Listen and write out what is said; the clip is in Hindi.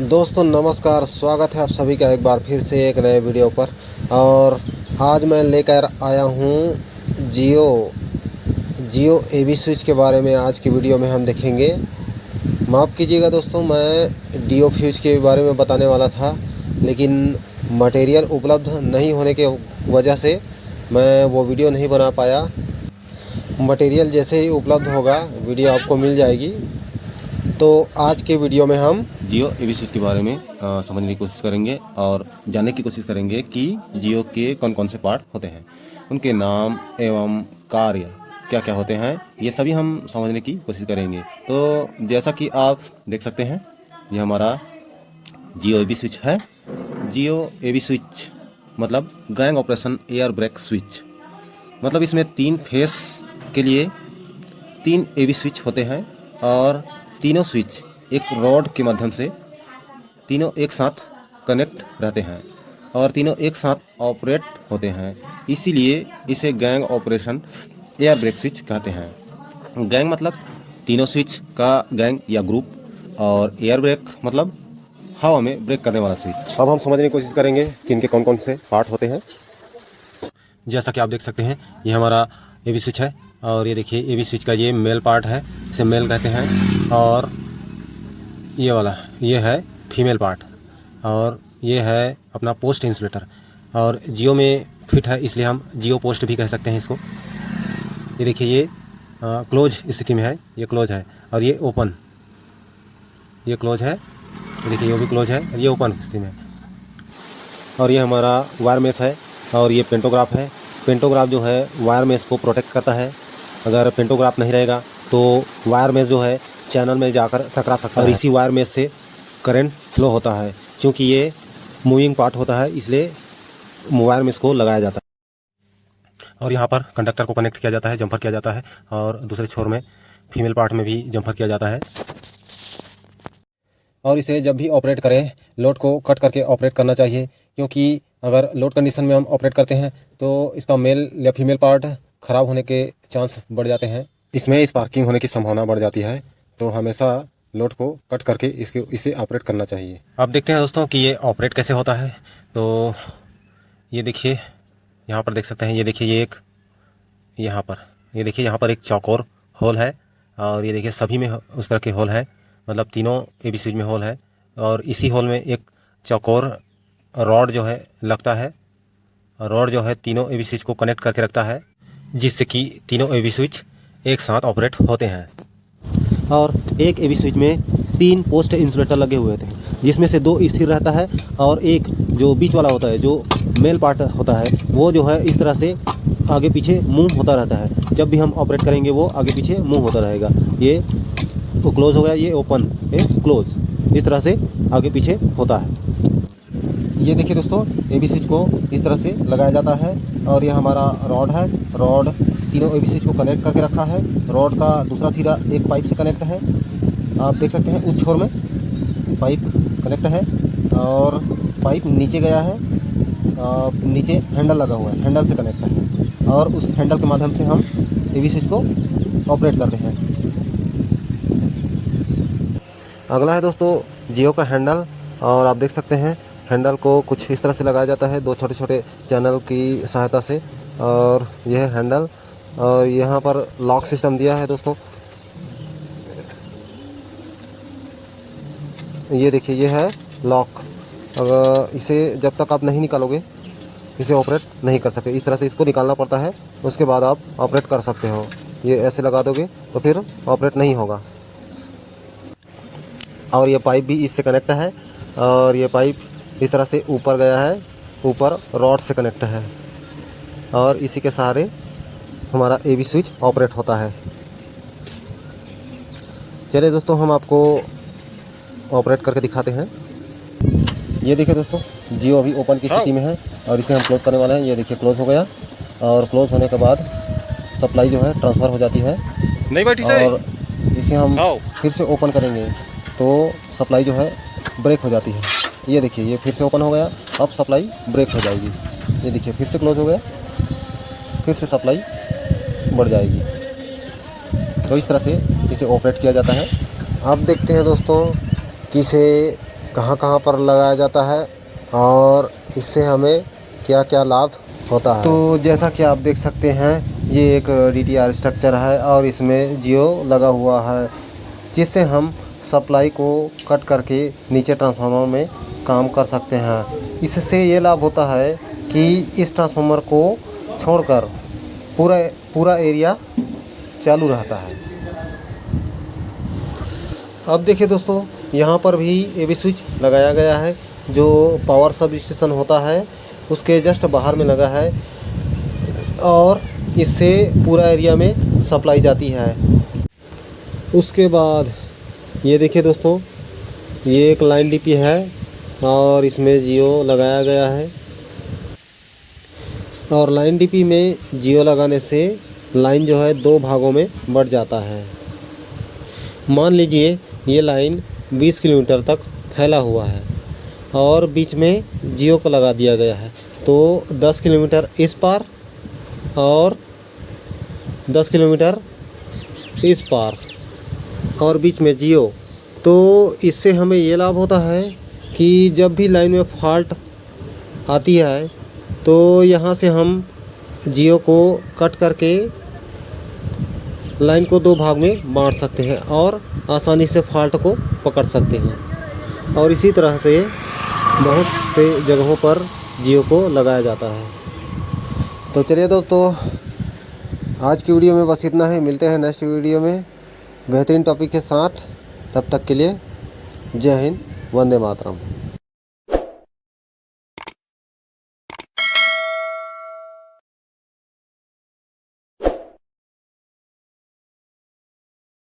दोस्तों नमस्कार, स्वागत है आप सभी का एक बार फिर से एक नए वीडियो पर। और आज मैं लेकर आया हूँ जियो एबी स्विच के बारे में। आज की वीडियो में हम देखेंगे। माफ़ कीजिएगा दोस्तों, मैं डीओ फ्यूज के बारे में बताने वाला था, लेकिन मटेरियल उपलब्ध नहीं होने के वजह से मैं वो वीडियो नहीं बना पाया। मटेरियल जैसे ही उपलब्ध होगा वीडियो आपको मिल जाएगी। तो आज के वीडियो में हम जियो एबी स्विच के बारे में समझने की कोशिश करेंगे और जानने की कोशिश करेंगे कि जियो के कौन कौन से पार्ट होते हैं, उनके नाम एवं कार्य क्या क्या होते हैं, ये सभी हम समझने की कोशिश करेंगे। तो जैसा कि आप देख सकते हैं, ये हमारा जियो एबी स्विच है। जियो एबी स्विच मतलब gang operation air brake switch. मतलब इसमें 3 फेस के लिए 3 एबी स्विच होते हैं और तीनों स्विच एक रॉड के माध्यम से तीनों एक साथ कनेक्ट रहते हैं और तीनों एक साथ ऑपरेट होते हैं। इसीलिए इसे gang operation air brake switch कहते हैं। गैंग मतलब तीनों स्विच का गैंग या ग्रुप, और एयर ब्रेक मतलब हवा में ब्रेक करने वाला स्विच। अब हम समझने की कोशिश करेंगे कि इनके कौन कौन से पार्ट होते हैं। जैसा कि आप देख सकते हैं, ये हमारा एबी स्विच है और ये देखिए एबी स्विच का ये मेल पार्ट है, इसे मेल कहते हैं। और ये वाला ये है फीमेल पार्ट, और ये है अपना पोस्ट इंसुलेटर। और जियो में फिट है इसलिए हम जियो पोस्ट भी कह सकते हैं इसको। ये देखिए ये क्लोज स्थिति में है, ये क्लोज है। और ये ओपन, ये क्लोज है। ये देखिए ये भी क्लोज है और ये ओपन स्थिति में है। और ये हमारा वायर मेश है और ये पेंटोग्राफ है। पेंटोग्राफ जो है वायर मेश को प्रोटेक्ट करता है। अगर पेंटोग्राफ नहीं रहेगा तो वायर मेश जो है चैनल में जाकर टकरा सकता है और इसी वायर मेश से करंट फ्लो होता है। क्योंकि ये मूविंग पार्ट होता है इसलिए वायर मेश को लगाया जाता है। और यहाँ पर कंडक्टर को कनेक्ट किया जाता है, जंपर किया जाता है, और दूसरे छोर में फीमेल पार्ट में भी जंपर किया जाता है। और इसे जब भी ऑपरेट करें लोड को कट करके ऑपरेट करना चाहिए, क्योंकि अगर लोड कंडीशन में हम ऑपरेट करते हैं तो इसका मेल या फीमेल पार्ट ख़राब होने के चांस बढ़ जाते हैं। इसमें स्पार्किंग होने की संभावना बढ़ जाती है। तो हमेशा लोड को कट करके इसे ऑपरेट करना चाहिए। अब देखते हैं दोस्तों कि ये ऑपरेट कैसे होता है। तो ये देखिए यहाँ पर देख सकते हैं, ये देखिए ये एक यहाँ पर, ये देखिए यहाँ पर एक चौकोर होल है और ये देखिए सभी में उस तरह के होल है, मतलब तीनों एबी स्विच में होल है। और इसी होल में एक चौकोर रॉड जो है लगता है। रॉड जो है तीनों एबी स्विच को कनेक्ट करके रखता है, जिससे कि तीनों एबी स्विच एक साथ ऑपरेट होते हैं। और एक एबी स्विच में 3 पोस्ट इंसुलेटर लगे हुए थे, जिसमें से 2 स्थिर रहता है और एक जो बीच वाला होता है, जो मेल पार्ट होता है, वो जो है इस तरह से आगे पीछे मूव होता रहता है। जब भी हम ऑपरेट करेंगे वो आगे पीछे मूव होता रहेगा। ये तो क्लोज हो गया, ये ओपन, ये क्लोज, इस तरह से आगे पीछे होता है। ये देखिए दोस्तों, एबी स्विच को इस तरह से लगाया जाता है। और ये हमारा रॉड है। रॉड तीनों एबी स्विच को कनेक्ट करके रखा है। रॉड का दूसरा सिरा एक पाइप से कनेक्ट है, आप देख सकते हैं उस छोर में पाइप कनेक्ट है और पाइप नीचे गया है। नीचे हैंडल लगा हुआ है, हैंडल से कनेक्ट है और उस हैंडल के माध्यम से हम एबी स्विच को ऑपरेट करते हैं। अगला है दोस्तों जियो का हैंडल। और आप देख सकते हैं हैंडल को कुछ इस तरह से लगाया जाता है, 2 छोटे छोटे चैनल की सहायता से। और यह है हैंडल, और यहाँ पर लॉक सिस्टम दिया है दोस्तों। ये देखिए ये है लॉक। अगर इसे जब तक आप नहीं निकालोगे इसे ऑपरेट नहीं कर सकते। इस तरह से इसको निकालना पड़ता है, उसके बाद आप ऑपरेट कर सकते हो। ये ऐसे लगा दोगे तो फिर ऑपरेट नहीं होगा। और ये पाइप भी इससे कनेक्ट है और ये पाइप इस तरह से ऊपर गया है, ऊपर रॉड से कनेक्ट है और इसी के सहारे हमारा एबी स्विच ऑपरेट होता है। चलिए दोस्तों हम आपको ऑपरेट करके दिखाते हैं। ये देखिए दोस्तों, जियो अभी ओपन की स्थिति में है और इसे हम क्लोज़ करने वाले हैं। ये देखिए क्लोज़ हो गया और क्लोज़ होने के बाद सप्लाई जो है ट्रांसफ़र हो जाती है। नहीं बैठी से और इसे हम फिर से ओपन करेंगे तो सप्लाई जो है ब्रेक हो जाती है। ये देखिए ये फिर से ओपन हो गया, अब सप्लाई ब्रेक हो जाएगी। ये देखिए फिर से क्लोज़ हो गया, फिर से सप्लाई बढ़ जाएगी। तो इस तरह से इसे ऑपरेट किया जाता है। अब देखते हैं दोस्तों कि इसे कहाँ कहाँ पर लगाया जाता है और इससे हमें क्या क्या लाभ होता है। तो जैसा कि आप देख सकते हैं ये एक DTR स्ट्रक्चर है और इसमें जियो लगा हुआ है, जिससे हम सप्लाई को कट करके नीचे ट्रांसफार्मर में काम कर सकते हैं। इससे ये लाभ होता है कि इस ट्रांसफार्मर को छोड़कर पूरा एरिया चालू रहता है। अब देखिए दोस्तों, यहाँ पर भी AV स्विच लगाया गया है जो पावर सब स्टेशन होता है उसके जस्ट बाहर में लगा है और इससे पूरा एरिया में सप्लाई जाती है। उसके बाद ये देखिए दोस्तों, ये एक लाइन DP है और इसमें जियो लगाया गया है और लाइन DP में जियो लगाने से लाइन जो है 2 भागों में बढ़ जाता है। मान लीजिए ये लाइन 20 किलोमीटर तक फैला हुआ है और बीच में जियो को लगा दिया गया है, तो 10 किलोमीटर इस पार और 10 किलोमीटर इस पार और बीच में जियो। तो इससे हमें ये लाभ होता है कि जब भी लाइन में फॉल्ट आती है तो यहाँ से हम जियो को कट करके लाइन को 2 भाग में बांट सकते हैं और आसानी से फॉल्ट को पकड़ सकते हैं। और इसी तरह से बहुत से जगहों पर जियो को लगाया जाता है। तो चलिए दोस्तों, आज की वीडियो में बस इतना ही। मिलते हैं नेक्स्ट वीडियो में बेहतरीन टॉपिक के साथ। तब तक के लिए जय हिंद, वंदे मातरम।